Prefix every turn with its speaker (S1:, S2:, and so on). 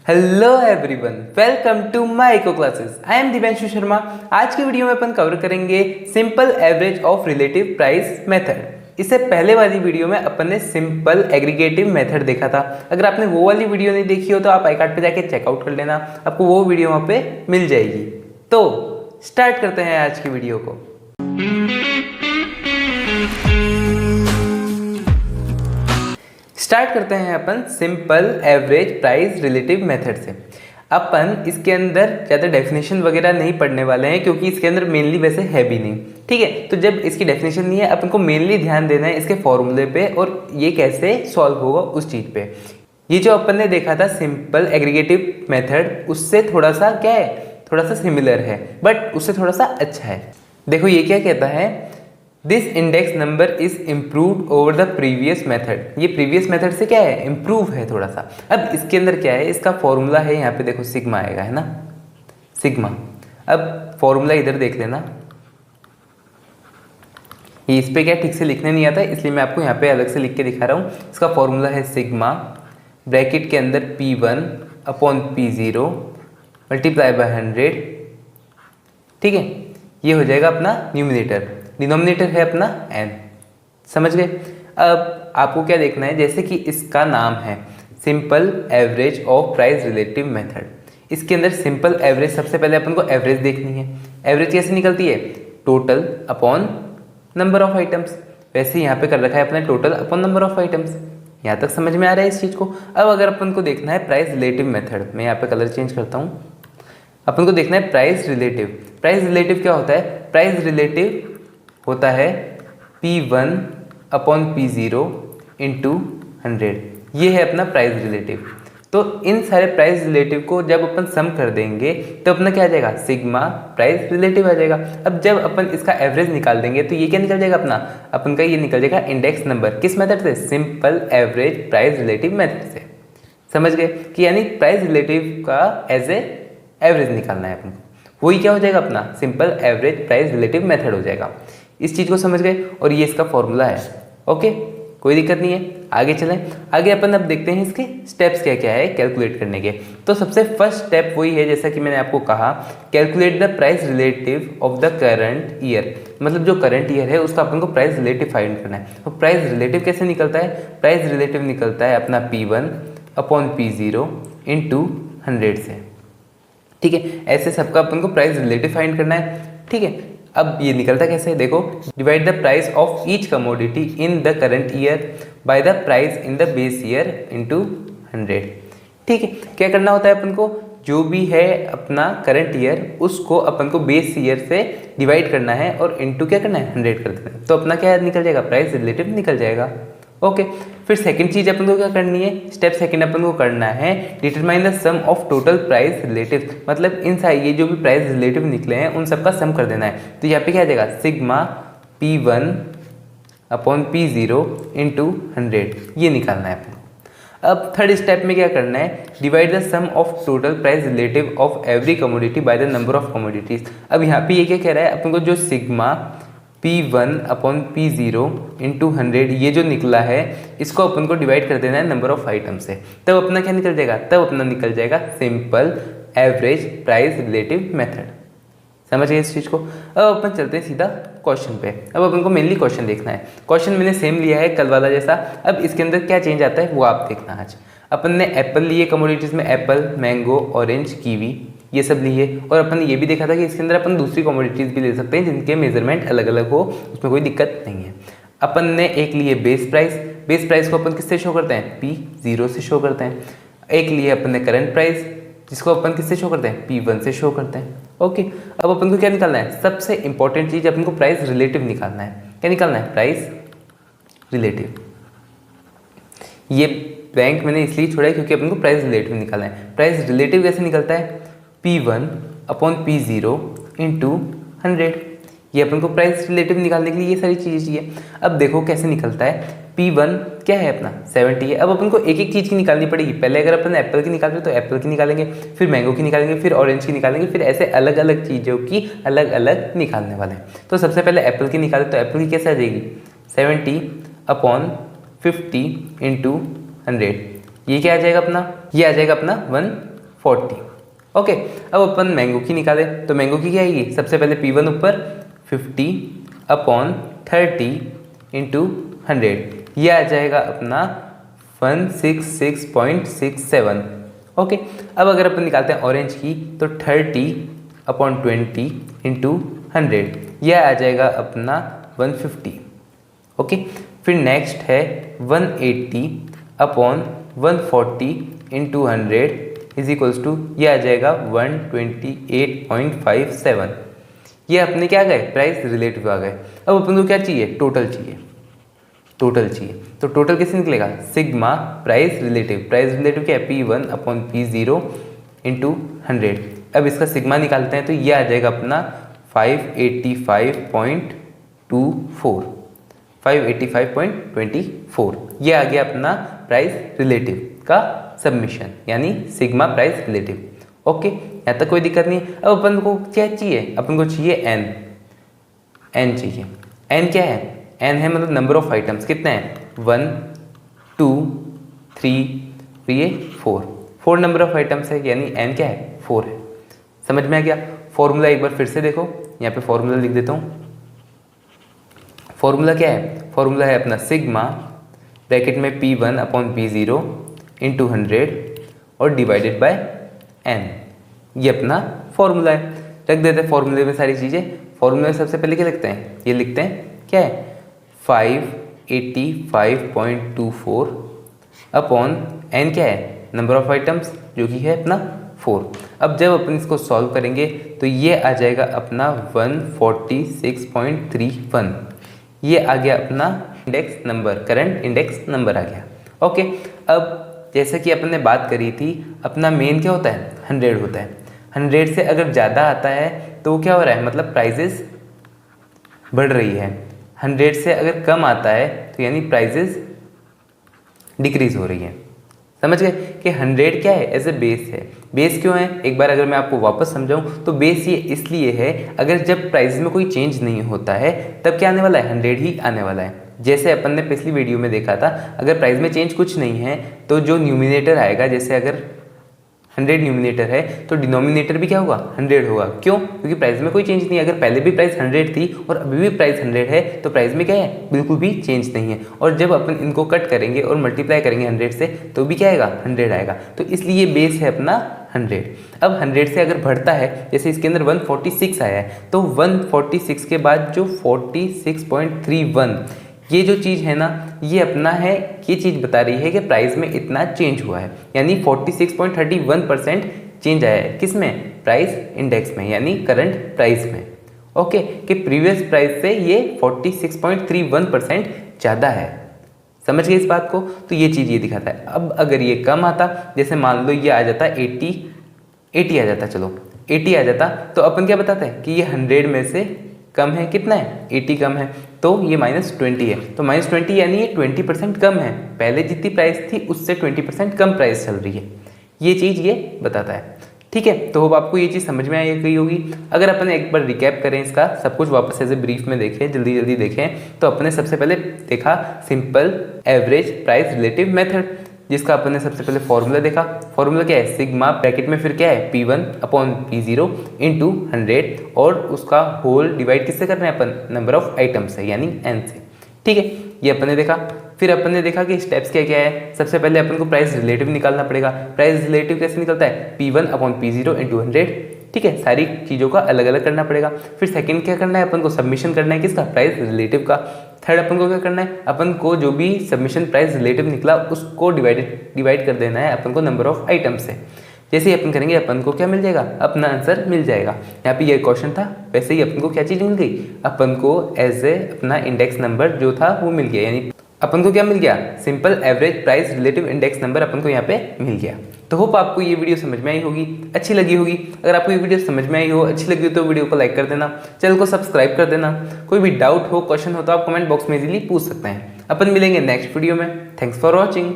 S1: Hello everyone, welcome to my eco classes. I am Divyanshu Sharma. आज की video में अपन कवर करेंगे simple average of relative price method. इससे पहले वाली वीडियो में अपन ने सिंपल एग्रीगेटिव मेथड देखा था। अगर आपने वो वाली वीडियो नहीं देखी हो तो आप आई कार्ड पे जाके चेकआउट कर लेना, आपको वो वीडियो वहाँ पे मिल जाएगी। तो स्टार्ट करते हैं आज की वीडियो को। स्टार्ट करते हैं अपन simple average price relative method से। अपन इसके अंदर ज़्यादा डेफिनेशन वगैरह नहीं पढ़ने वाले हैं क्योंकि इसके अंदर मेनली वैसे है भी नहीं, ठीक है। तो जब इसकी डेफिनेशन नहीं है, अपन को मेनली ध्यान देना है इसके फॉर्मूले पे और ये कैसे सॉल्व होगा उस चीज़ पे। ये जो अपन ने देखा था सिंपल एग्रीगेटिव मेथड, उससे थोड़ा सा क्या है, थोड़ा सा सिमिलर है बट उससे थोड़ा सा अच्छा है। देखो ये क्या कहता है, this index number is improved over the previous method. ये प्रीवियस मेथड से क्या है, इम्प्रूव है थोड़ा सा। अब इसके अंदर क्या है, इसका फॉर्मूला है, यहाँ पे देखो सिग्मा आएगा, है ना, सिग्मा। अब फॉर्मूला इधर देख लेना, ये इस पे क्या ठीक से लिखने नहीं आता इसलिए मैं आपको यहाँ पे अलग से लिख के दिखा रहा हूँ। इसका फॉर्मूला है सिग्मा ब्रैकेट के अंदर P1 upon P0 multiply by 100, ठीक है। ये हो जाएगा अपना न्यूमिनेटर, डिनोमिनेटर है अपना n, समझ गए। अब आपको क्या देखना है, जैसे कि इसका नाम है simple average of price relative method. इसके अंदर सिंपल एवरेज, सबसे पहले अपन को एवरेज देखनी है। एवरेज कैसे निकलती है, total upon number of items. वैसे यहाँ पे कर रखा है अपने total upon number of items. यहाँ तक समझ में आ रहा है इस चीज़ को। अब अगर अपन को देखना है प्राइस रिलेटिव मेथड, मैं यहाँ पे कलर चेंज करता हूँ। अपन को देखना है प्राइस रिलेटिव। प्राइस रिलेटिव क्या होता है, प्राइस रिलेटिव होता है P1 अपॉन P0 इंटू 100। ये है अपना प्राइस रिलेटिव। तो इन सारे प्राइस रिलेटिव को जब अपन सम कर देंगे तो अपना क्या आ जाएगा, सिग्मा प्राइस रिलेटिव आ जाएगा। अब जब अपन इसका एवरेज निकाल देंगे तो ये क्या निकल जाएगा अपना, अपन का ये निकल जाएगा इंडेक्स नंबर। किस मेथड से, simple average price relative method से। समझ गए कि यानी प्राइस रिलेटिव का एज ए एवरेज निकालना है अपन को, वही क्या हो जाएगा अपना simple average price relative method हो जाएगा। इस चीज़ को समझ गए और ये इसका फॉर्मूला है। ओके, कोई दिक्कत नहीं है। आगे चलें, आगे अपन अब देखते हैं इसके स्टेप्स क्या क्या है कैलकुलेट करने के। तो सबसे फर्स्ट स्टेप वही है जैसा कि मैंने आपको कहा, calculate the price relative of the current year. मतलब जो करंट ईयर है उसका अपन को प्राइस रिलेटिव फाइंड करना है। तो प्राइस रिलेटिव कैसे निकलता है, प्राइस रिलेटिव निकलता है अपना P1 अपॉन P0 इंटू 100 से, ठीक है। ऐसे सबका अपन को प्राइस रिलेटिव फाइंड करना है, ठीक है। अब ये निकलता कैसे है, देखो, divide the price of each commodity in the current year by the price in the base year into 100, ठीक है। क्या करना होता है अपन को, जो भी है अपना करंट ईयर उसको अपन को बेस ईयर से डिवाइड करना है और इनटू क्या करना है, 100 कर देना है। तो अपना क्या निकल जाएगा, प्राइस रिलेटिव निकल जाएगा। ओके, फिर सेकंड चीज अपन को क्या करनी है, स्टेप सेकंड अपन को करना है determine the sum of total price relative. मतलब इन ये जो भी प्राइस रिलेटिव निकले हैं उन सबका सम कर देना है। तो यहाँ पे क्या आ जाएगा, sigma P1 upon P0 into 100, ये निकालना है अपन को। अब थर्ड स्टेप में क्या करना है, divide the sum of total price relative of every commodity by the number of commodities. अब यहाँ पे ये क्या कह रहा है अपन को, जो sigma P1 upon P0 into 100 ये जो निकला है इसको अपन को डिवाइड कर देना है नंबर ऑफ आइटम से। तब अपना क्या निकल जाएगा, तब अपना निकल जाएगा simple average price relative method. समझ गए इस चीज़ को। अब अपन चलते हैं सीधा क्वेश्चन पे। अब अपन को मेनली क्वेश्चन देखना है। क्वेश्चन मैंने सेम लिया है कल वाला जैसा। अब इसके अंदर क्या चेंज आता है वो आप देखना। आज अपन ने एप्पल लिए कमोडिटीज़ में, एप्पल, मैंगो, ऑरेंज, कीवी, ये सब लिए। और अपन ने ये भी देखा था कि इसके अंदर अपन दूसरी कमोडिटीज़ भी ले सकते हैं जिनके मेजरमेंट अलग अलग हो, उसमें कोई दिक्कत नहीं है। अपन ने एक लिए बेस प्राइस। बेस प्राइस को अपन किससे शो करते हैं, P0 से शो करते हैं। एक लिए अपन ने करंट प्राइस जिसको अपन किससे शो करते हैं, P1 से शो करते हैं। ओके, अब अपन को क्या निकालना है, सबसे इंपॉर्टेंट चीज़ अपन को प्राइस रिलेटिव निकालना है। क्या निकालना है, प्राइस रिलेटिव। ये बैंक मैंने इसलिए छोड़ा है क्योंकि अपन को प्राइस रिलेटिव निकालना है। प्राइस रिलेटिव कैसे निकलता है, P1 अपॉन P0 इंटू 100। ये अपन को प्राइस रिलेटिव निकालने के लिए ये सारी चीज़ें चाहिए। अब देखो कैसे निकलता है, P1 क्या है अपना 70 है। अब अपन को एक एक चीज़ की निकालनी पड़ेगी। पहले अगर अपन एप्पल की निकाल रहे तो एप्पल की निकालेंगे, फिर मैंगो की निकालेंगे, फिर ऑरेंज की निकालेंगे, फिर ऐसे अलग अलग चीज़ों की अलग अलग निकालने वाले हैं। तो सबसे पहले एप्पल की निकालें तो एप्पल की कैसे आ जाएगी, 70 अपॉन 50 इंटू 100। ये क्या आ जाएगा अपना, ये आ जाएगा अपना 40। ओके, अब अपन मैंगो की निकाले तो मैंगो की क्या आएगी, सबसे पहले P1 ऊपर 50/30 इंटू 100, ये आ जाएगा अपना 166.67। ओके, अब अगर अपन निकालते हैं ऑरेंज की तो 30/20 इंटू 100, यह आ जाएगा अपना 150। ओके, फिर नेक्स्ट है 180/140 इंटू 100 इज इक्वल्स टू, यह आ जाएगा 128.57। ये अपने क्या गए, प्राइस रिलेटिव आ गए। अब अपन को क्या चाहिए, टोटल चाहिए, टोटल चाहिए। तो टोटल कैसे निकलेगा, sigma price relative, price relative क्या है, P1/P0 इंटू 100। अब इसका सिग्मा निकालते हैं तो ये आ जाएगा अपना 585.24, 585.24, ये आ गया अपना प्राइस रिलेटिव का सबमिशन, यानी सिग्मा प्राइस रिलेटिव। ओके, यहाँ तक कोई दिक्कत नहीं। अब अपन को क्या चाहिए, अपन को चाहिए एन, एन चाहिए। एन क्या है, एन है मतलब नंबर ऑफ आइटम्स, कितने हैं, 1 2 3, तो ये 4 नंबर ऑफ आइटम्स है, यानी एन क्या है, 4 है। समझ में आ गया। फॉर्मूला एक बार फिर से देखो, यहाँ पे फॉर्मूला लिख देता हूँ। फॉर्मूला क्या है, फॉर्मूला है अपना सिग्मा ब्रैकेट में P1/P0 इंटू 100 और डिवाइडेड बाय एन, ये अपना फॉर्मूला है। रख देते हैं फॉर्मूले में सारी चीज़ें। फॉर्मूले में सबसे पहले क्या लिखते हैं, ये लिखते हैं क्या है, 585.24 अपॉन एन क्या है, नंबर ऑफ आइटम्स जो कि है अपना 4। अब जब अपन इसको सॉल्व करेंगे तो ये आ जाएगा अपना 146.31, ये आ गया अपना index number, current index number आ गया। ओके, अब जैसे कि अपन ने बात करी थी, अपना मेन क्या होता है, 100 होता है। 100 से अगर ज़्यादा आता है तो वो क्या हो रहा है, मतलब प्राइजेस बढ़ रही है। 100 से अगर कम आता है तो यानी प्राइजेस डिक्रीज हो रही है। समझ गए कि 100 क्या है, एज ए बेस है। बेस क्यों है, एक बार अगर मैं आपको वापस समझाऊं तो बेस ये इसलिए है, अगर जब प्राइस में कोई चेंज नहीं होता है तब क्या आने वाला है, 100 ही आने वाला है। जैसे अपन ने पिछली वीडियो में देखा था, अगर प्राइस में चेंज कुछ नहीं है तो जो न्यूमिनेटर आएगा, जैसे अगर 100 न्यूमिनेटर है तो डिनोमिनेटर भी क्या होगा, 100 होगा। क्यों, क्योंकि प्राइस में कोई चेंज नहीं है। अगर पहले भी प्राइस 100 थी और अभी भी प्राइस 100 है तो प्राइस में क्या है, बिल्कुल भी चेंज नहीं है। और जब अपन इनको कट करेंगे और मल्टीप्लाई करेंगे 100 से तो भी क्या आएगा, 100 आएगा। तो इसलिए बेस है अपना 100। अब 100 से अगर बढ़ता है, जैसे इसके अंदर 146 आया है, तो 146 के बाद जो 46.31 ये जो चीज़ है ना, ये अपना है, ये चीज़ बता रही है कि प्राइस में इतना चेंज हुआ है, यानी 46.31% चेंज आया है। किस में, प्राइस इंडेक्स में, यानी करंट प्राइस में। ओके, कि प्रीवियस प्राइस से ये 46.31% ज़्यादा है। समझ गए इस बात को, तो ये चीज़ ये दिखाता है। अब अगर ये कम आता, जैसे मान लो ये आ जाता 80 आ जाता, चलो 80 आ जाता, तो अपन क्या बताते हैं कि ये 100 में से कम है, कितना है, 80 कम है, तो ये -20 है। तो -20 यानी ये 20% कम है, पहले जितनी प्राइस थी उससे 20% कम प्राइस चल रही है। ये चीज़ ये बताता है। ठीक है, तो होप आपको ये चीज़ समझ में आई गई होगी। अगर अपन एक बार रिकैप करें इसका सब कुछ वापस ऐसे ब्रीफ में देखें, जल्दी जल्दी देखें, तो अपने सबसे पहले देखा simple average price relative method, जिसका अपन ने सबसे पहले फॉर्मूला देखा। फॉर्मूला क्या है, सिग्मा ब्रैकेट में फिर क्या है, P1/P0 इंटू 100 और उसका होल डिवाइड किससे कर रहे हैं अपन, नंबर ऑफ आइटम्स है, यानी n से। ठीक है, ये अपन ने देखा। फिर अपन ने देखा कि स्टेप्स क्या क्या है। सबसे पहले अपन को प्राइस रिलेटिव निकालना पड़ेगा। प्राइस रिलेटिव कैसे निकलता है, P1/P0 इंटू 100। ठीक है, सारी चीज़ों का अलग अलग करना पड़ेगा। फिर सेकंड क्या करना है, अपन को सबमिशन करना है, किसका, प्राइस रिलेटिव का। थर्ड अपन को क्या करना है, अपन को जो भी सबमिशन प्राइस रिलेटिव निकला उसको डिवाइड कर देना है अपन को नंबर ऑफ आइटम से। जैसे ही अपन करेंगे अपन को क्या मिल जाएगा, अपना आंसर मिल जाएगा। यहाँ पे ये क्वेश्चन था, वैसे ही अपन को क्या चीज़ मिल गई, अपन को एज ए अपना इंडेक्स नंबर जो था वो मिल गया, यानी अपन को क्या मिल गया, simple average price relative index number अपन को यहाँ पे मिल गया। तो होप आपको ये वीडियो समझ में आई होगी, अच्छी लगी होगी। अगर आपको ये वीडियो समझ में आई हो, अच्छी लगी हो तो वीडियो को लाइक कर देना, चैनल को सब्सक्राइब कर देना। कोई भी डाउट हो, क्वेश्चन हो तो आप कमेंट बॉक्स में इजीली पूछ सकते हैं। अपन मिलेंगे नेक्स्ट वीडियो में। Thanks for watching.